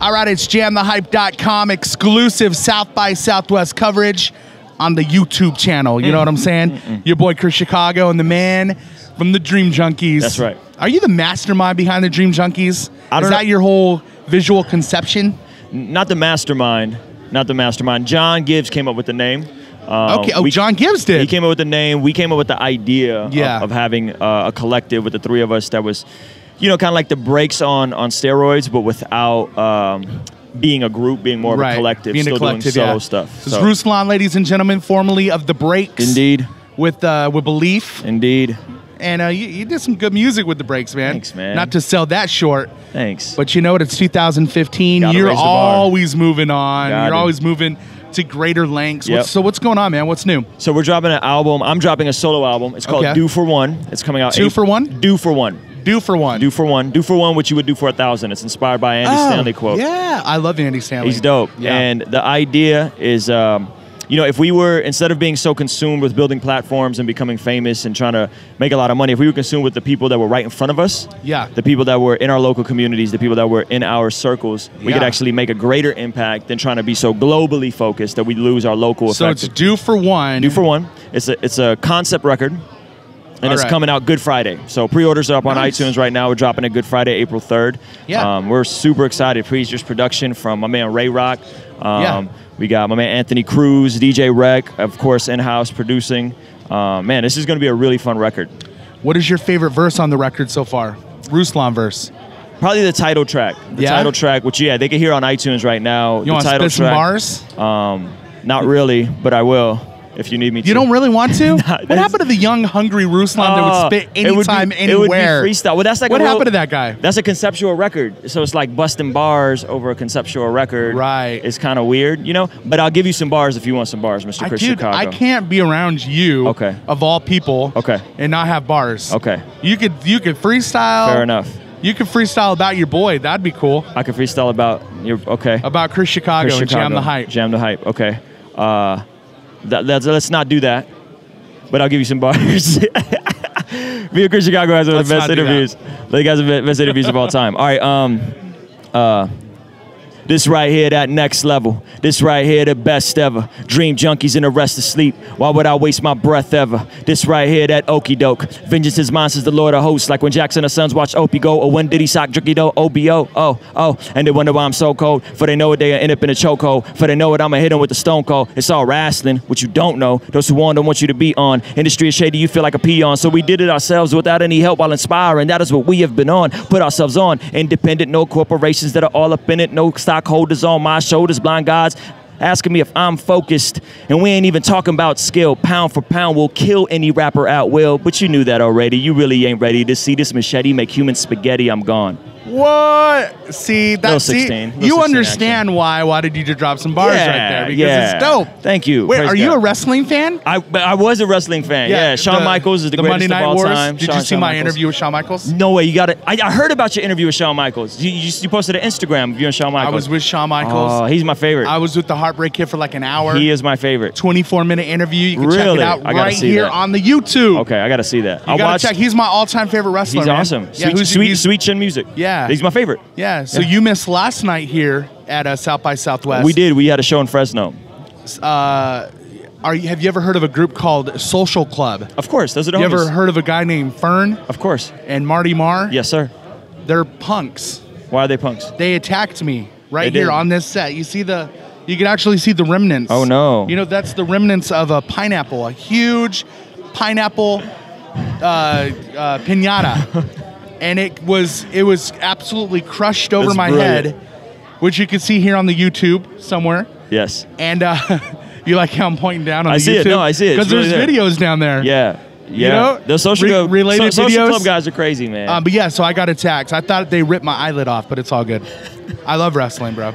All right, it's jamthehype.com exclusive South by Southwest coverage on the YouTube channel. You know what I'm saying? Your boy Chris Chicago and the man from the Dream Junkies. That's right. Are you the mastermind behind the Dream Junkies? Is that your whole visual conception? Not the mastermind. Not the mastermind. John Givez came up with the name. Okay. Oh, John Givez did. He came up with the name. We came up with the idea of having a collective with the three of us that was, you know, kind of like the breaks on steroids, but without being a group, being more of a collective, being still a collective, doing solo stuff. This is Ruslan, ladies and gentlemen, formerly of the Breaks. Indeed. With Beleaf. Indeed. And you did some good music with the Breaks, man. Thanks, man. Not to sell that short. Thanks. But you know what? It's 2015. You're always moving on. You're always moving to greater lengths. Yep. So what's going on, man? What's new? So we're dropping an album. I'm dropping a solo album. It's called Do For One. It's coming out. Two for one? Do For One. Do for one. Do for one. Do for one what you would do for 1,000. It's inspired by Andy Stanley quote. Yeah, I love Andy Stanley. He's dope. Yeah. And the idea is, you know, if we were, instead of being so consumed with building platforms and becoming famous and trying to make a lot of money, if we were consumed with the people that were right in front of us, the people that were in our local communities, the people that were in our circles, we could actually make a greater impact than trying to be so globally focused that we lose our local So it's Do For One. Do For One. It's a concept record. And it's coming out Good Friday. So pre-orders are up on iTunes right now. We're dropping it Good Friday, April 3rd. Yeah. We're super excited. Just production from my man Ray Rock. We got my man Anthony Cruz, DJ Rec, of course, in-house producing. Man, this is going to be a really fun record. What is your favorite verse on the record so far? Ruslan verse. Probably the title track. The title track, which, they can hear on iTunes right now. You want to spit some bars? Not really, but I will. If you need me to. You don't really want to? What happened to the young, hungry Ruslan that would spit anytime, anywhere? It would be freestyle. Well, that's like what happened to that guy? That's a conceptual record. So it's like busting bars over a conceptual record. Right. It's kind of weird, you know? But I'll give you some bars if you want some bars, Mr. Chris Chicago. I can't be around you, of all people, and not have bars. Okay. You could freestyle. Fair enough. You could freestyle about your boy. That'd be cool. I could freestyle about your, about Chris Chicago and Jam the Hype. Jam the Hype, okay. Let's not do that, but I'll give you some bars. Me and Chris Chicago has one of the best interviews. Like, has the best interviews of all time. All right, this right here, that next level. This right here, the best ever. Dream junkies in the rest of sleep. Why would I waste my breath ever? This right here, that okie doke. Vengeance is mine, says the Lord of hosts. Like when Jackson and Sons watched Opie go, or when Diddy sock Drinky Doe, OBO, oh. And they wonder why I'm so cold. For they know it, they end up in a chokehold. For they know it, I'ma hit them with the stone cold. It's all wrestling, what you don't know. Those who want don't want you to be on. Industry is shady, you feel like a peon. So we did it ourselves without any help while inspiring. That is what we have been on. Put ourselves on. Independent, no corporations that are all up in it. No stockholders on my shoulders, blind gods asking me if I'm focused, and we ain't even talking about skill. Pound for pound, we'll kill any rapper at will, but you knew that already. You really ain't ready to see this machete make human spaghetti. I'm gone. What? See, that's you understand why. Why did you just drop some bars right there? Because it's dope. Thank you. Wait, are you a wrestling fan? I was a wrestling fan. Yeah, Shawn Michaels is the greatest Monday Night of all Wars. time. Did you see my interview with Shawn Michaels? No way. You got it. I heard about your interview with Shawn Michaels. You posted an Instagram of you and Shawn Michaels. I was with Shawn Michaels. Oh, he's my favorite. I was with the Heartbreak Kid for like an hour. He is my favorite. 24-minute interview. You can check it out right here on the YouTube. Okay, I got to see that. You got to check. He's my all-time favorite wrestler. He's awesome. Yeah, sweet chin music. Yeah. He's my favorite. Yeah, so you missed last night here at South by Southwest. We did. We had a show in Fresno. Have you ever heard of a group called Social Club? Of course. Those are the homies. You homies. ever heard of a guy named Fern? Of course. And Marty Marr? Yes, sir. They're punks. Why are they punks? They attacked me right here on this set. You can actually see the remnants. Oh, no. You know, that's the remnants of a pineapple, a huge pineapple piñata. And it was absolutely crushed over my head, which you can see here on the YouTube somewhere. Yes. And you like how I'm pointing down on the YouTube? I see it. No, I see it. Because there's videos down there. Yeah. You know? Those social related social videos. club guys are crazy, man. But yeah, so I got attacked. I thought they ripped my eyelid off, but it's all good. I love wrestling, bro.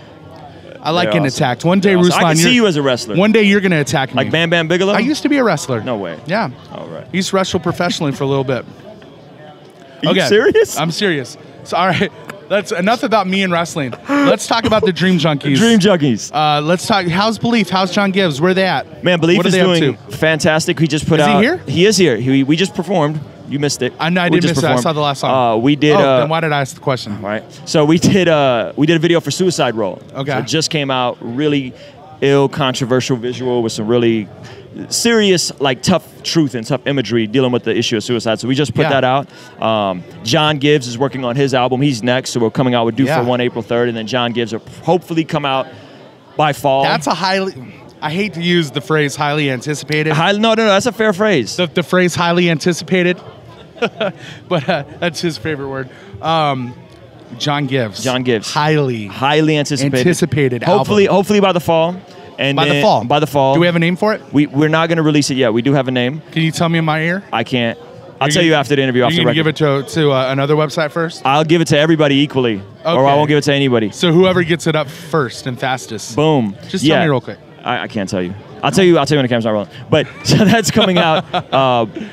I like getting attacked. One day, Ruslan, I can see you as a wrestler. One day you're going to attack me. Like Bam Bam Bigelow? I used to be a wrestler. No way. Yeah. All right. I used to wrestle professionally for a little bit. Are you serious? I'm serious. So, all right. That's enough about me and wrestling. Let's talk about the Dream Junkies. Dream Junkies. Let's talk. How's Beleaf? How's John Givez? Where are they at? Man, Beleaf is doing fantastic. He just put out. Is he here? He is here. We just performed. You missed it. I know I We did just miss it. I performed. saw the last song. We did. then why did I ask the question? Right. So we did a video for Suicide Roll. Okay. So it just came out. Really ill, controversial visual with some really serious, like tough truth and tough imagery dealing with the issue of suicide. So we just put that out. John Givez is working on his album. He's next. So we're coming out with Due for One April 3rd, and then John Givez will hopefully come out by fall. That's a highly. I hate to use the phrase highly anticipated. No, that's a fair phrase. The phrase highly anticipated, but that's his favorite word. John Givez. John Givez. Highly anticipated album. Hopefully by the fall. And by the fall. Do we have a name for it? We're not going to release it yet. We do have a name. Can you tell me in my ear? I can't. I'll tell you after the interview. You're going to give it to another website first? I'll give it to everybody equally, or I won't give it to anybody. So whoever gets it up first and fastest. Boom. Just tell me real quick. I can't tell you. I'll tell you when the camera's not rolling. But so that's coming out.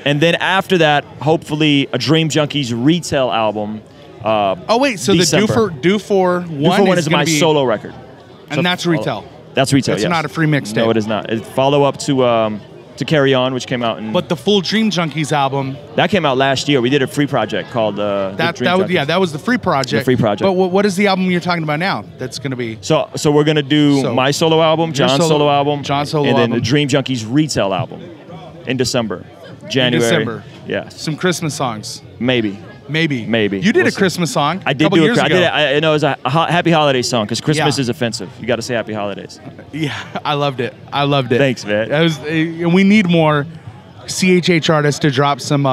And then after that, hopefully a Dream Junkies retail album. So December. the Due for One is my solo record. And that's retail. That's retail, It's not a free mixtape. No, it is not. It's follow up to Carry On, which came out in... But the full Dream Junkies album... That came out last year. We did a free project called Dream Junkies. That was the free project. The free project. But what is the album you're talking about now that's going to be... So we're going to do my solo album, John's solo album, and then the Dream Junkies retail album in December. January. In December. Yeah. Some Christmas songs. Maybe. You did a Christmas song. I did do it. I know it was a Happy Holidays song because Christmas is offensive. You got to say Happy Holidays. Yeah, I loved it. Thanks, man. We need more CHH artists to drop some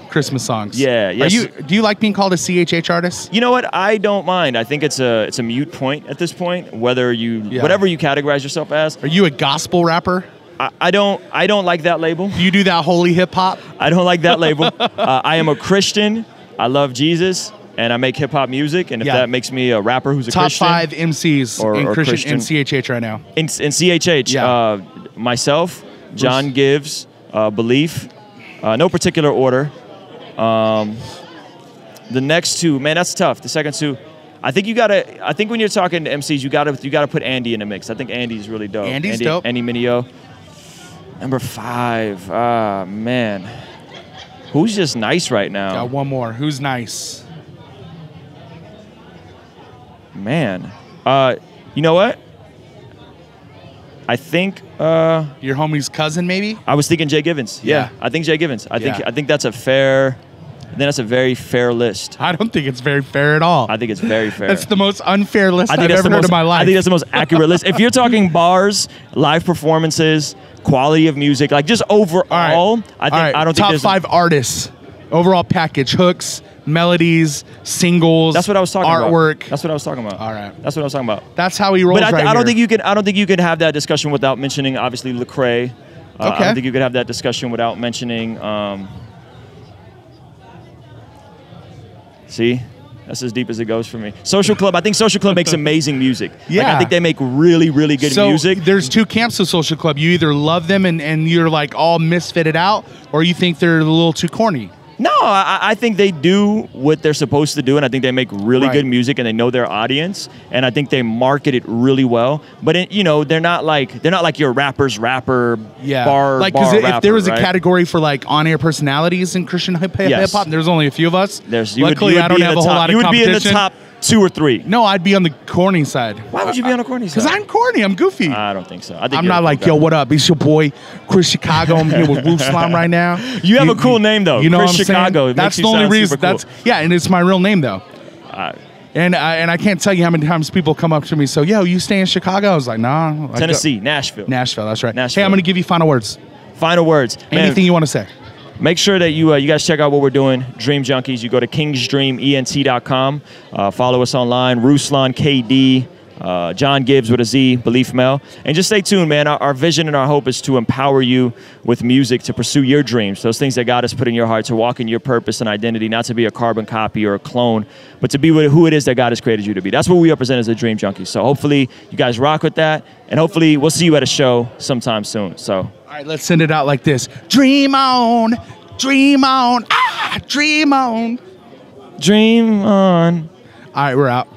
Christmas songs. Yeah. Yes. Do you like being called a CHH artist? You know what? I don't mind. I think it's a moot point at this point. Whatever you categorize yourself as. Are you a gospel rapper? I don't like that label. Do you do that holy hip hop? I don't like that label. I am a Christian. I love Jesus, and I make hip hop music. And if that makes me a rapper who's a Christian, top 5 MCs or Christian in CHH right now. In CHH, myself, John Givez, Beleaf, no particular order. The next two, man, that's tough. The second two, I think when you're talking to MCs, you gotta put Andy in the mix. I think Andy's really dope. Andy's dope. Andy Mineo. Number 5, man. Who's just nice right now? Got one more. Who's nice? Man. You know what? I think your homie's cousin, maybe? I was thinking Jay Givez. Yeah. I think Jay Givez. I think that's a fair. Then that's a very fair list. I don't think it's very fair at all. I think it's very fair. That's the most unfair list I've ever heard in my life. I think that's the most accurate list. If you're talking bars, live performances, quality of music, like just overall, I don't think top 5 artists, overall package, hooks, melodies, singles. That's what I was talking about. Artwork. That's what I was talking about. All right. That's what I was talking about. That's how he rolls. But I don't think you can have that discussion without mentioning obviously Lecrae. I don't think you could have that discussion without mentioning. See, that's as deep as it goes for me. Social Club. I think Social Club makes amazing music. Yeah. Like, I think they make really, really good music. There's 2 camps of Social Club. You either love them and you're like all misfitted out, or you think they're a little too corny. No, I think they do what they're supposed to do, and I think they make really good music, and they know their audience, and I think they market it really well. But they're not like your rapper's rapper. Yeah, bar. Like because if there was a category for like on-air personalities in Christian hip hop, there's only a few of us. Luckily, I don't have a whole lot of competition. You would be in the top 2 or 3. No, I'd be on the corny side. Why would you be on the corny side? Because I'm corny. I'm goofy. I don't think so. I'm not like, yo, what up? It's your boy, Chris Chicago. I'm here with Ruslan right now. You have a cool name, though. You know Chris what I'm Chicago. Saying? That's the only reason. Cool. And it's my real name, though. And I can't tell you how many times people come up to me, so, yo, you stay in Chicago? I was like, nah. Tennessee, Nashville. Nashville, that's right. Nashville. Hey, I'm going to give you final words. Final words. Anything you want to say? Make sure that you guys check out what we're doing, Dream Junkies. You go to kingsdreament.com. Follow us online, Ruslan KD, John Givez with a Z, Beleaf Mel. And just stay tuned, man. Our vision and our hope is to empower you with music to pursue your dreams, those things that God has put in your heart, to walk in your purpose and identity, not to be a carbon copy or a clone, but to be who it is that God has created you to be. That's what we represent as the Dream Junkies. So hopefully you guys rock with that, and hopefully we'll see you at a show sometime soon. So. All right, let's send it out like this. Dream on, dream on, dream on. Dream on. All right, we're out.